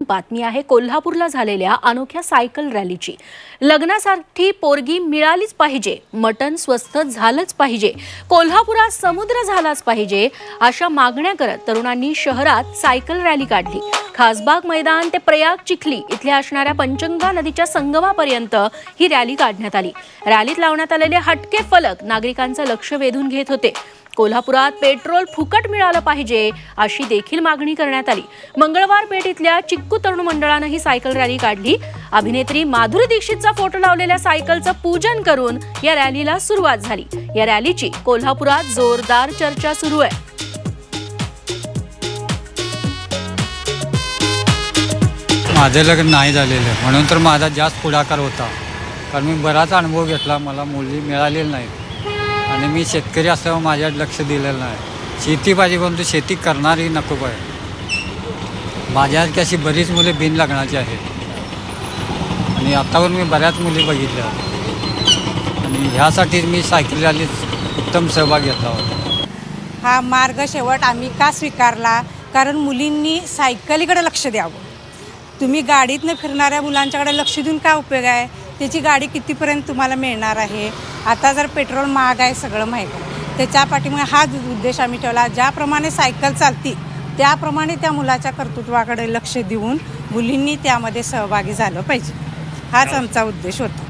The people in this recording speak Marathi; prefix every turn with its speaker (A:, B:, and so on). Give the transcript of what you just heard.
A: बातमी आहे कोल्हापूरला झालेल्या अनोख्या सायकल रॅलीची। लग्नासाठी पोरगी मिळालीच पाहिजे, मटण स्वस्त झालंच पाहिजे, कोल्हापुरात समुद्र झालाच पाहिजे अशा मागण्या करत तरुणांनी शहरात सायकल रॅली काढली। खासबाग मैदान ते प्रयाग चिखली इथल्या असणाऱ्या पंचगंगा नदीच्या संगमापर्यंत ही रॅली काढण्यात आली। रॅलीत लावण्यात आलेले हटके फलक नागरिकांचं लक्ष वेधून घेत होते। कोल्हापुरात पेट्रोल फुकट मिळालं पाहिजे अशी देखील मागणी करण्यात आली। मंगळवार पेठ इथल्या चिक्कू तरुण मंडळानं ही सायकल रॅली काढली। अभिनेत्री माधुरी दीक्षितचा फोटो लावलेल्या सायकलचं पूजन करून या रॅलीला सुरुवात झाली। या रॅलीची कोल्हापुरात जोरदार चर्चा सुरू आहे।
B: माझे लग्न नाही झालेले म्हणून तर माझा जास्त पुढाकार होता, कारण मी बराच अनुभव घेतला, मला मुली मिळालेली नाही आणि मी शेतकरी असल्यावर माझ्याकडे लक्ष दिलेलं नाही। शेती पाहिजे परंतु शेती करणारी नको पाहिजे। माझ्यासारखी अशी बरीच मुले बिन लग्नाची आहेत आणि आतावर मी बऱ्याच मुली बघितल्या आणि ह्यासाठीच मी सायकल रॅलीत उत्तम सहभाग घेतला होता।
C: हा मार्ग शेवट आम्ही का स्वीकारला, कारण मुलींनी सायकलीकडे लक्ष द्यावं। तुम्ही गाडीतनं फिरणाऱ्या मुलांच्याकडे लक्ष देऊन काय उपयोग आहे? त्याची गाडी कितीपर्यंत तुम्हाला मिळणार आहे? आता जर पेट्रोल महाग आहे, सगळं माहीत आहे, त्याच्या पाठीमुळे हा उद्देश आम्ही ठेवला। ज्याप्रमाणे सायकल चालती त्याप्रमाणे त्या मुलाच्या कर्तृत्वाकडे लक्ष देऊन मुलींनी त्यामध्ये सहभागी झालं पाहिजे, हाच आमचा उद्देश होता।